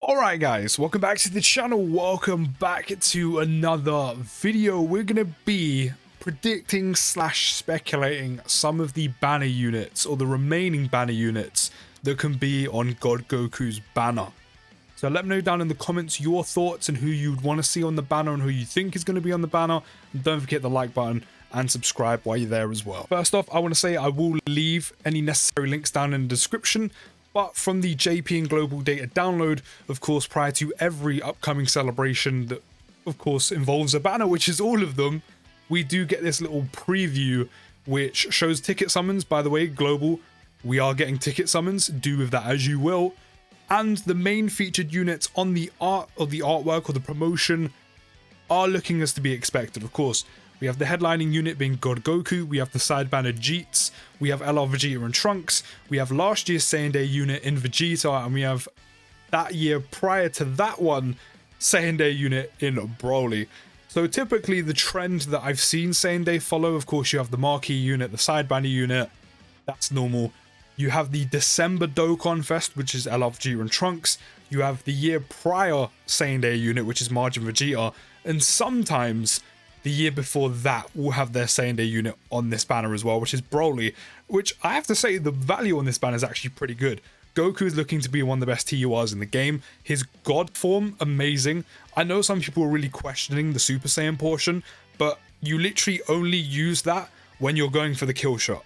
Alright guys, welcome back to the channel, welcome back to another video. We're going to be predicting slash speculating some of the banner units, or the remaining banner units that can be on God Goku's banner. So let me know down in the comments your thoughts and who you'd want to see on the banner and who you think is going to be on the banner. And don't forget the like button and subscribe while you're there as well. First off, I want to say I will leave any necessary links down in the description. But from the JP and Global Data download, of course, prior to every upcoming celebration that, of course, involves a banner, which is all of them, we do get this little preview which shows ticket summons. By the way, Global, we are getting ticket summons. Do with that as you will. And the main featured units on the art or the artwork or the promotion are looking as to be expected, of course. We have the headlining unit being God Goku, we have the side banner GOKU'S, we have LR Vegeta and Trunks, we have last year's Saiyan Day unit in Vegeta, and we have that year prior to that one, Saiyan Day unit in Broly. So typically the trend that I've seen Saiyan Day follow, of course you have the marquee unit, the side banner unit, that's normal. You have the December Dokkanfest, which is LR Vegeta and Trunks, you have the year prior Saiyan Day unit, which is Majin Vegeta, and sometimes the year before that will have their Saiyan Day unit on this banner as well, which is Broly, which I have to say the value on this banner is actually pretty good. Goku is looking to be one of the best TURs in the game. His God form, amazing. I know some people are really questioning the Super Saiyan portion, but you literally only use that when you're going for the kill shot.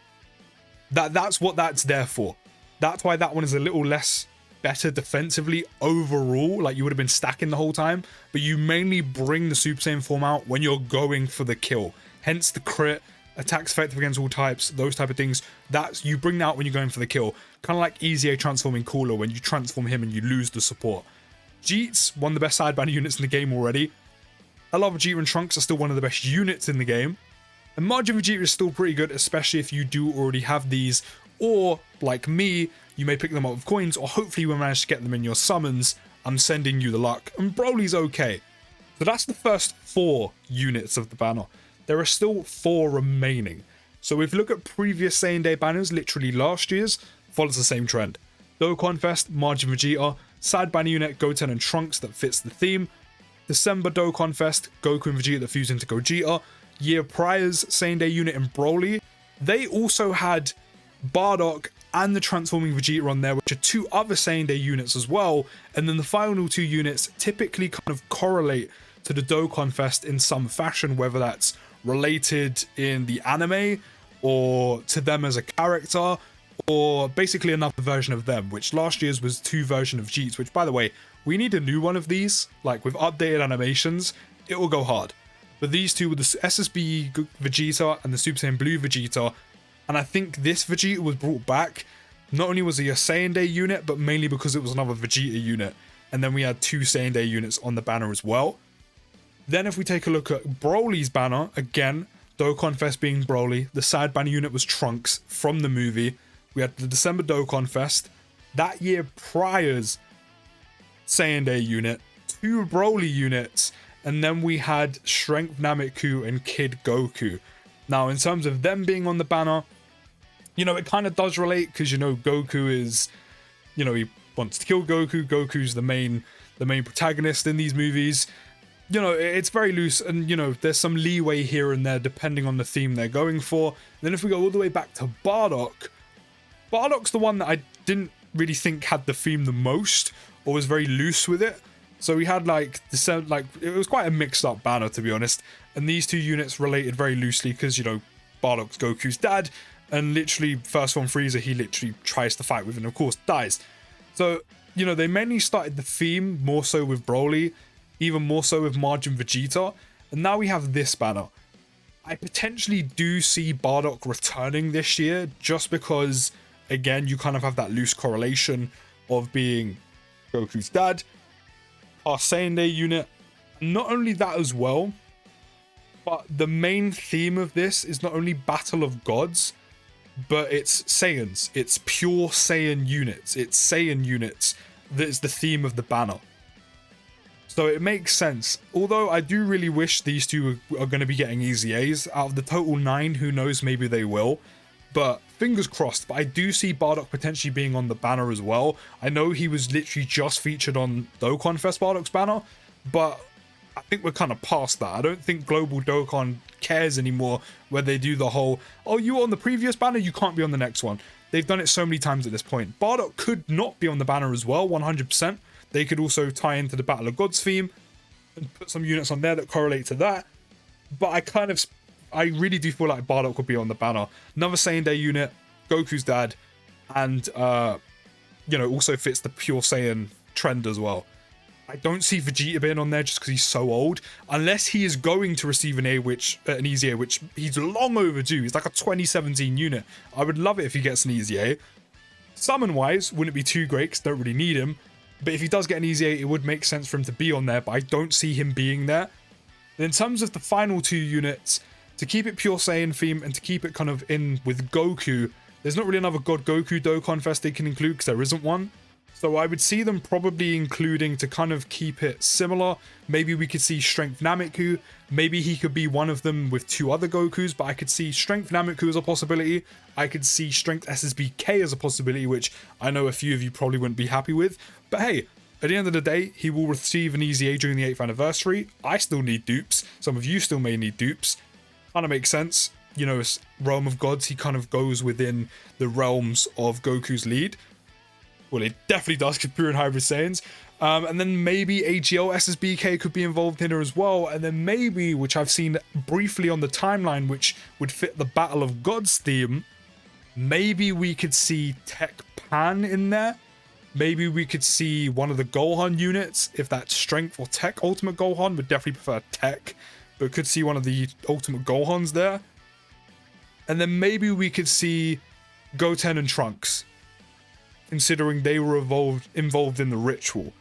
That's what that's there for. That's why that one is a little less better defensively overall, like you would have been stacking the whole time, but you mainly bring the Super Saiyan form out when you're going for the kill, hence the crit, attacks effective against all types, those type of things. That's, you bring that out when you're going for the kill, kind of like EZA transforming Cooler when you transform him and you lose the support. GOKU'S, one of the best side banner units in the game already. LR Vegeta and Trunks are still one of the best units in the game, and Majin Vegeta is still pretty good, especially if you do already have these, or like me, you may pick them up with coins, or hopefully you will manage to get them in your summons. I'm sending you the luck, and Broly's okay. So that's the first 4 units of the banner. There are still 4 remaining. So if you look at previous Saiyan Day banners, literally last year's, follows the same trend. Dokkanfest, Majin Vegeta, side banner unit, Goten and Trunks that fits the theme. December Dokkanfest, Goku and Vegeta that fuse into Gogeta. Year prior's Saiyan Day unit in Broly. They also had Bardock and the transforming Vegeta on there, which are 2 other Saiyan Day units as well, and then the final 2 units typically kind of correlate to the Dokkanfest in some fashion, whether that's related in the anime or to them as a character, or basically another version of them, which last year's was 2 versions of GOKU'S, which by the way, we need a new one of these, like with updated animations, it will go hard. But these 2 were the SSB Vegeta and the Super Saiyan Blue Vegeta. And I think this Vegeta was brought back, not only was he a Saiyan Day unit, but mainly because it was another Vegeta unit. And then we had 2 Saiyan Day units on the banner as well. Then if we take a look at Broly's banner, again, Dokkanfest being Broly, the side banner unit was Trunks from the movie. We had the December Dokkanfest, that year prior's Saiyan Day unit, 2 Broly units, and then we had Strength Nameku and Kid Goku. Now, in terms of them being on the banner, you know, it kind of does relate because, you know, Goku is, you know, he wants to kill Goku. Goku's the main protagonist in these movies. You know, it's very loose, and, you know, there's some leeway here and there depending on the theme they're going for. Then if we go all the way back to Bardock, Bardock's the one that I didn't really think had the theme the most, or was very loose with it. So we had like it was quite a mixed up banner, to be honest. And these 2 units related very loosely because, you know, Bardock's Goku's dad, and literally first one Frieza, he literally tries to fight with and of course dies. So, you know, they mainly started the theme more so with Broly, even more so with Majin Vegeta, and now we have this banner. I potentially do see Bardock returning this year just because, again, you kind of have that loose correlation of being Goku's dad, our Saiyan Day unit. Not only that as well, but the main theme of this is not only Battle of Gods, but it's Saiyans. It's pure Saiyan units. It's Saiyan units that is the theme of the banner. So it makes sense. Although I do really wish these 2 are going to be getting easy A's. Out of the total 9, who knows, maybe they will. But fingers crossed, but I do see Bardock potentially being on the banner as well. I know he was literally just featured on Dokkanfest Bardock's banner, but I think we're kind of past that. I don't think Global Dokkan cares anymore where they do the whole, oh, you were on the previous banner, you can't be on the next one. They've done it so many times at this point. Bardock could not be on the banner as well, 100%. They could also tie into the Battle of Gods theme and put some units on there that correlate to that. But I really do feel like Bardock would be on the banner. Another Saiyan Day unit, Goku's dad, and, you know, also fits the Pure Saiyan trend as well. I don't see Vegeta being on there just because he's so old, unless he is going to receive an easy A, which he's long overdue. He's like a 2017 unit. I would love it if he gets an easy A. Summon-wise, wouldn't be too great because don't really need him. But if he does get an easy A, it would make sense for him to be on there, but I don't see him being there. And in terms of the final two units, to keep it Pure Saiyan theme and to keep it kind of in with Goku, there's not really another God Goku Dokkanfest they can include because there isn't one. So I would see them probably including, to kind of keep it similar, maybe we could see Strength Nameku. Maybe he could be one of them with two other Gokus, but I could see Strength Nameku as a possibility. I could see Strength SSBK as a possibility, which I know a few of you probably wouldn't be happy with. But hey, at the end of the day, he will receive an easy A during the 8th anniversary. I still need dupes. Some of you still may need dupes. Kind of makes sense. You know, it's Realm of Gods. He kind of goes within the realms of Goku's lead. Well, it definitely does because Pure and Hybrid Saiyans. And then maybe AGL SSBK could be involved in here as well. And then maybe, which I've seen briefly on the timeline, which would fit the Battle of Gods theme, maybe we could see Tech Pan in there. Maybe we could see one of the Gohan units, if that's Strength or Tech Ultimate Gohan. Would definitely prefer Tech, but could see one of the Ultimate Gohans there. And then maybe we could see Goten and Trunks, considering they were involved in the ritual.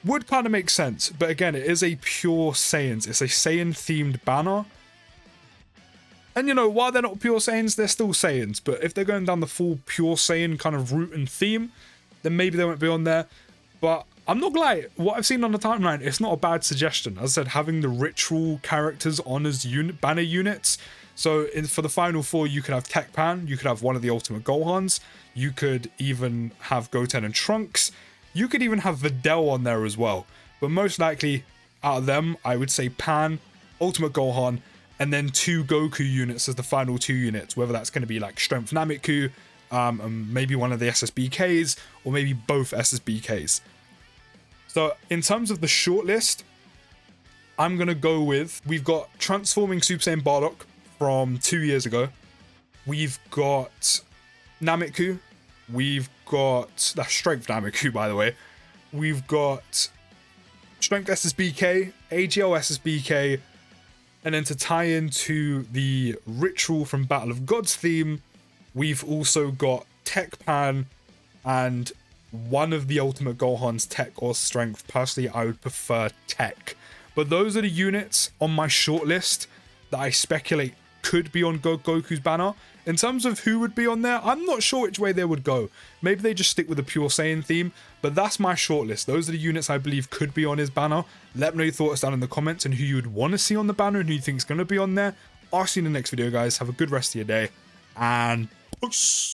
Would kind of make sense, but again, it is a Pure Saiyans. It's a Saiyan-themed banner. And you know, while they're not Pure Saiyans, they're still Saiyans, but if they're going down the full Pure Saiyan kind of route and theme, then maybe they won't be on there. But I'm not gonna lie, what I've seen on the timeline, it's not a bad suggestion. As I said, having the ritual characters on as banner units. So for the final four, you could have Tech Pan, you could have one of the Ultimate Gohans, you could even have Goten and Trunks, you could even have Videl on there as well. But most likely, out of them, I would say Pan, Ultimate Gohan, and then two Goku units as the final two units, whether that's going to be like Strength Nameku, and maybe one of the SSBKs, or maybe both SSBKs. So in terms of the shortlist, I'm going to go with, we've got Transforming Super Saiyan Bardock from 2 years ago. We've got Nameku. We've got, that's Strength Nameku, by the way. We've got Strength SSBK, AGL SSBK, and then to tie into the Ritual from Battle of Gods theme, we've also got Tech Pan and one of the Ultimate Gohan's Tech or Strength. Personally, I would prefer Tech. But those are the units on my shortlist that I speculate could be on Goku's banner. In terms of who would be on there, I'm not sure which way they would go. Maybe they just stick with the Pure Saiyan theme, but that's my shortlist. Those are the units I believe could be on his banner. Let me know your thoughts down in the comments and who you would want to see on the banner and who you think is going to be on there. I'll see you in the next video, guys. Have a good rest of your day, and peace.